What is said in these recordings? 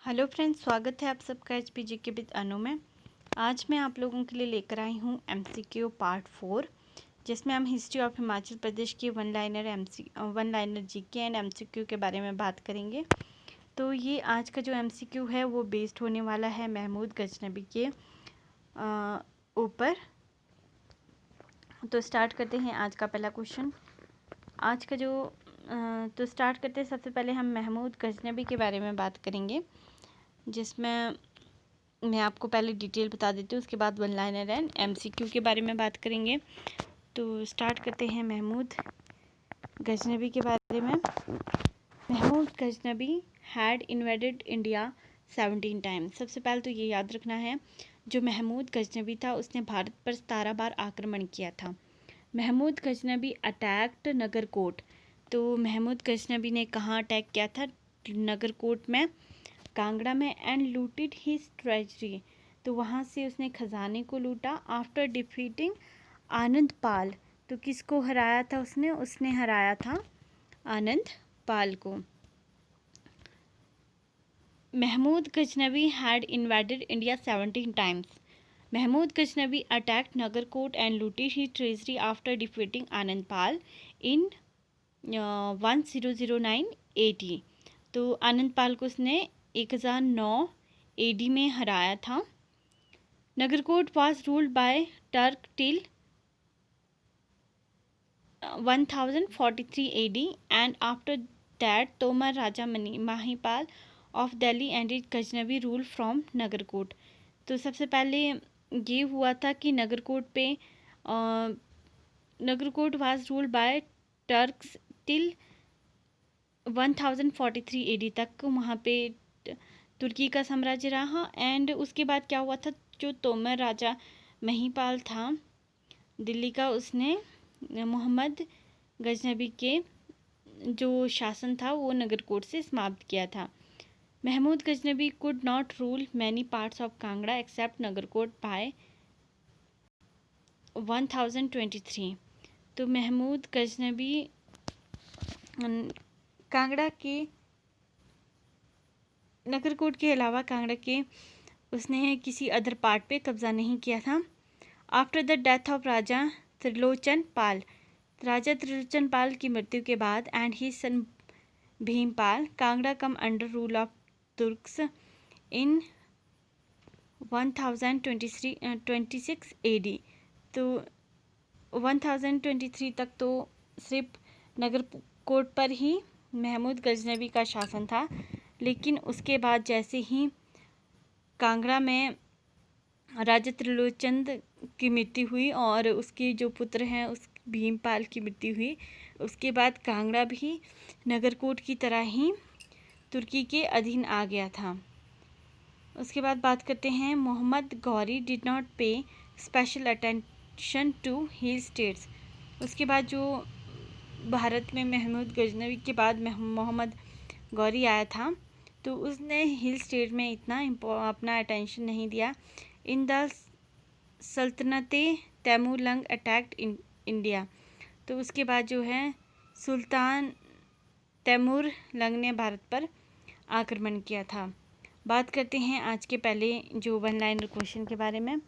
Hello friends, स्वागत है आप सबका एचपीजी के विद अनु में। आज मैं आप लोगों के लिए लेकर आई हूँ एमसीक्यू पार्ट 4, जिसमें हम हिस्ट्री ऑफ हिमाचल प्रदेश की one liner GK and MCQ के बारे में बात करेंगे। तो ये आज का जो एमसीक्यू है वो बेस्ड होने वाला है महमूद गजनबी के ऊपर। तो स्टार्ट करते हैं आज का पहला क्वेश्चन। आज का जो तो स्टार्ट करते हैं। सबसे पहले हम महमूद गजनबी के बारे में बात करेंगे, जिसमें मैं आपको पहले डिटेल बता देती हूँ, उसके बाद वन लाइनर एंड एमसीक्यू के बारे में बात करेंगे। तो स्टार्ट करते हैं महमूद गजनबी के बारे में। Mahmud Ghaznavi had invaded India 17 times. सबसे पहले तो ये याद रखना है, जो महमूद गजनबी था उसने भारत पर 17 बार आक्रमण किया था। महमूद गजनबी अटैक्ड नगरकोट। तो महमूद गजनबी ने कहाँ अटैक किया था? नगरकोट में, कांगड़ा में। And looted his treasury. तो वहाँ से उसने खजाने को लूटा। आफ्टर डिफीटिंग आनंद पाल। तो किसको हराया था उसने हराया था आनंद पाल को। Mahmud Ghaznavi had invaded India 17 times. Mahmud Ghaznavi attacked Nagarkot and looted his treasury after defeating Anand Pal in 1009 AD। तो आनंद पाल को उसने 1009 AD में हराया था। Nagarkot was ruled by Turk till 1043 AD and after that Tomar raja Mahipal of Delhi ended Ghaznavi rule from Nagarkot. तो सबसे पहले ये हुआ था कि Nagarkot was ruled by Turks till 1043 AD तक वहाँ पे तुर्की का साम्राज्य रहा। एंड उसके बाद क्या हुआ था, जो तोमर राजा महिपाल था दिल्ली का, उसने मोहम्मद गजनबी के जो शासन था वो नगरकोट से समाप्त किया था। Mahmud Ghaznavi could not rule many parts of Kangra except Nagarkot by 1023। तो महमूद गजनबी कांगड़ा के, नगरकोट के अलावा कांगड़ा के उसने किसी अदर पार्ट पे कब्जा नहीं किया था। After the death of Raja Trilochan Pal. Raja Trilochan Pal की मृत्यु के बाद and he son Bhimpal, Kangra come under rule of Turks in 1026 AD। तो 1023 तक तो सिर्फ नगरकोट पर ही महमूद गजनबी का शासन था, लेकिन उसके बाद जैसे ही कांगड़ा में राजा त्रिलोचन की मृत्यु हुई और उसके जो पुत्र हैं उस भीमपाल की मृत्यु हुई, उसके बाद कांगड़ा भी नगरकोट की तरह ही तुर्की के अधीन आ गया था। उसके बाद बात करते हैं, Mohammad Ghori did not pay special attention to hill states. उसके बाद जो भारत में महमूद गजनबी के बाद मोहम्मद गौरी आया था, तो उसने हिल स्टेट में इतना अपना अटेंशन नहीं दिया। इन द सल्तनते तैमूरलंग अटैक्ड इंडिया। तो उसके बाद जो है सुल्तान तैमूरलंग ने भारत पर आक्रमण किया था। बात करते हैं आज के पहले जो वन लाइनर क्वेश्चन के बारे में।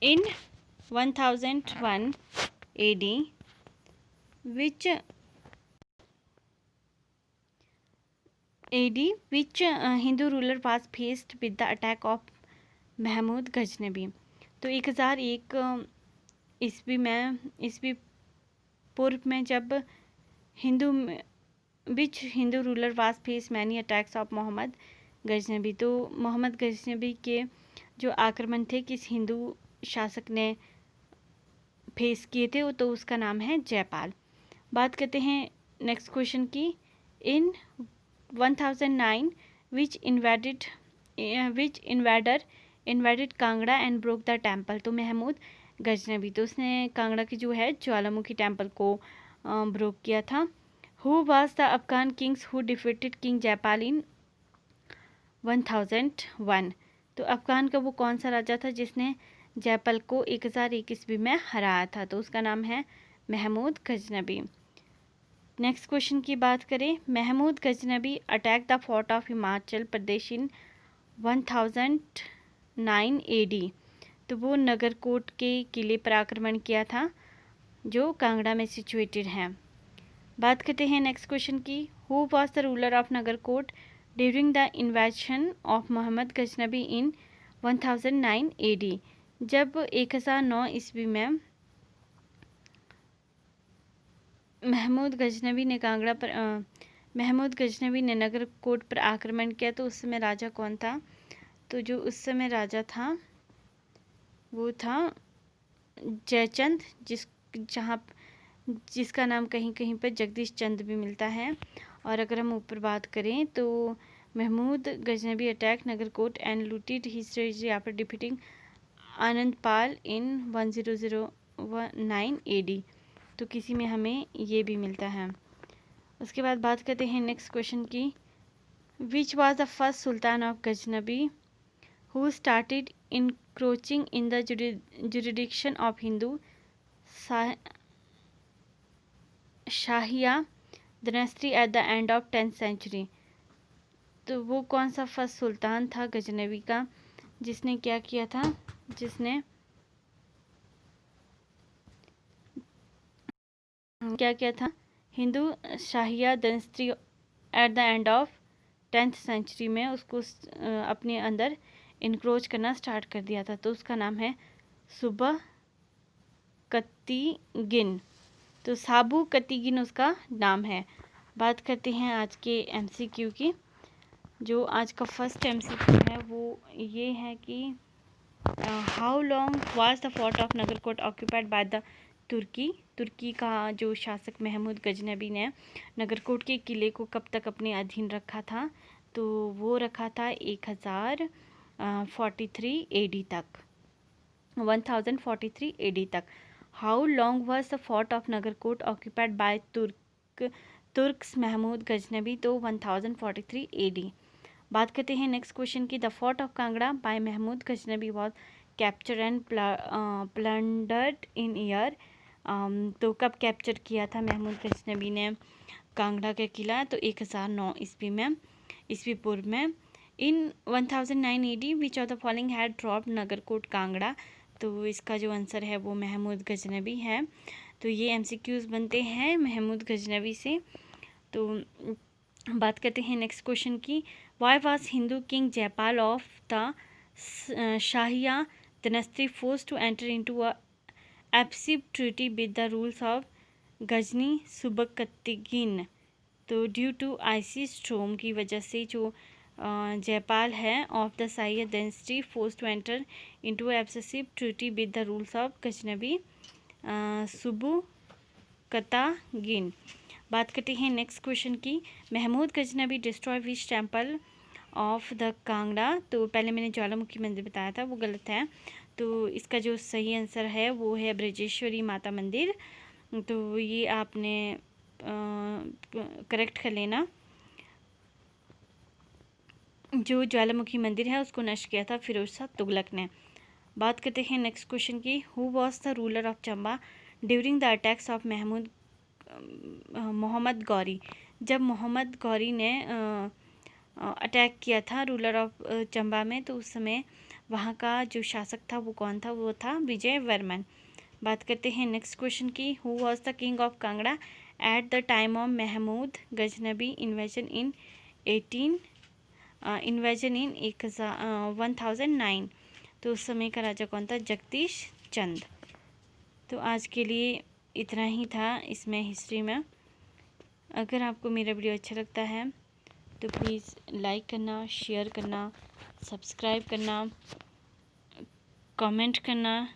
इन 1001 AD which Hindu ruler was faced with the attack of Mahmood Ghaznavi. तो 1001 ईस्वी पूर्व में जब Hindu ruler was face many attacks of Mohammad Ghaznavi. तो मोहम्मद गजनबी के जो आक्रमण थे किस हिंदू शासक ने फेस किए थे, वो तो उसका नाम है जयपाल। बात करते हैं नेक्स्ट क्वेश्चन की। In 1009 which invader invaded Kangra and broke the temple. तो महमूद गजनबी, तो उसने कांगड़ा की जो है ज्वालामुखी टेम्पल को ब्रोक किया था। Who was the Afghan kings who defeated king Jaipal in 1001। तो अफगान का वो कौन सा राजा था जिसने जयपाल को 1001 ईस्वी में हराया था? तो उसका नाम है महमूद गजनबी। नेक्स्ट क्वेश्चन की बात करें, Mahmud Ghaznavi attack the fort of Himachal Pradesh in 1009 AD। तो वो नगरकोट के किले पर आक्रमण किया था जो कांगड़ा में सिचुएटेड है। बात करते हैं नेक्स्ट क्वेश्चन की, who was the ruler of Nagarkot during the invasion of Mohammad Ghaznavi in 1009 AD। जब 1009 ईस्वी में महमूद गजनबी ने नगरकोट पर आक्रमण किया तो उस समय राजा कौन था? तो जो उस समय राजा था वो था जयचंद, जिसका नाम कहीं कहीं पर जगदीश चंद भी मिलता है। और अगर हम ऊपर बात करें तो Mahmud Ghaznavi attack Nagarkot and looted his treasury after defeating Anandpal in 1009 AD। तो किसी में हमें ये भी मिलता है। उसके बाद बात करते हैं नेक्स्ट क्वेश्चन की, which was the first sultan of Ghaznavi who started encroaching in the jurisdiction of Hindu Shahiya dynasty at the end of 10th century। तो वो कौन सा फर्स्ट सुल्तान था गजनवी का जिसने क्या किया था, जिसने क्या किया था, Hindu Shahiya dynasty at the end of 10th century में उसको अपने अंदर इनक्रोच करना स्टार्ट कर दिया था। तो उसका नाम है सुबकत्तिगिन। तो साबुकत्तिगिन उसका नाम है। बात करते हैं आज के MCQ की। जो आज का फर्स्ट MCQ है वो ये है कि how long was the fort of Nagarkot occupied by the Turkey. तुर्की का जो शासक महमूद गजनबी ने नगरकोट के किले को कब तक अपने अधीन रखा था? तो वो रखा था 1043 AD तक, 1043 AD तक। How long was the fort of Nagarkot occupied by Turks Mahmud Ghaznavi? तो 1043 AD। बात करते हैं नेक्स्ट क्वेश्चन की, the fort of Kangra by Mahmud Ghaznavi was capture and plundered in year. तो कब कैप्चर किया था महमूद गजनबी ने कांगड़ा का किला? तो 1009 ईस्वी पूर्व में। इन 1009 AD which of the following had dropped Nagarkot Kangra? तो इसका जो आंसर है वो महमूद गजनबी है। तो ये MCQs बनते हैं महमूद गजनबी से। तो बात करते हैं नेक्स्ट क्वेश्चन की, why was Hindu king Jaipal of the Shahiya dynasty forced to enter into a abusive treaty with the rules of Ghazni Subuktigin? तो ड्यू टू आइसी स्ट्रोम की वजह से जो जयपाल है of the Shahiya dynasty forced to enter into abusive treaty with the rules of Ghaznavi Subuktigin. बात करते हैं next question की, Mahmud Ghaznavi destroy which temple of the Kangra? तो पहले मैंने ज्वालामुखी मंदिर बताया था, वो गलत है। तो इसका जो सही आंसर है वो है ब्रजेश्वरी माता मंदिर। तो ये आपने करेक्ट कर लेना। जो ज्वालामुखी मंदिर है उसको नष्ट किया था फिरोज शाह तुगलक ने। बात करते हैं नेक्स्ट क्वेश्चन की, who was the ruler of Chamba during the attacks of Mohammad Ghori? जब मोहम्मद गौरी ने अटैक किया था रूलर ऑफ चंबा में तो उस समय वहाँ का जो शासक था वो कौन था? वो था विजय वर्मन। बात करते हैं नेक्स्ट क्वेश्चन की, who was the king of Kangra at the time of Mahmud Ghaznavi invasion in 1009? तो उस समय का राजा कौन था? जगदीश चंद। तो आज के लिए इतना ही था इसमें हिस्ट्री में। अगर आपको मेरा वीडियो अच्छा लगता है तो प्लीज़ लाइक करना, शेयर करना, सब्सक्राइब करना, कमेंट करना,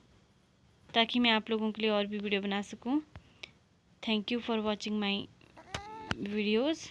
ताकि मैं आप लोगों के लिए और भी वीडियो बना सकूं। Thank you for watching my videos.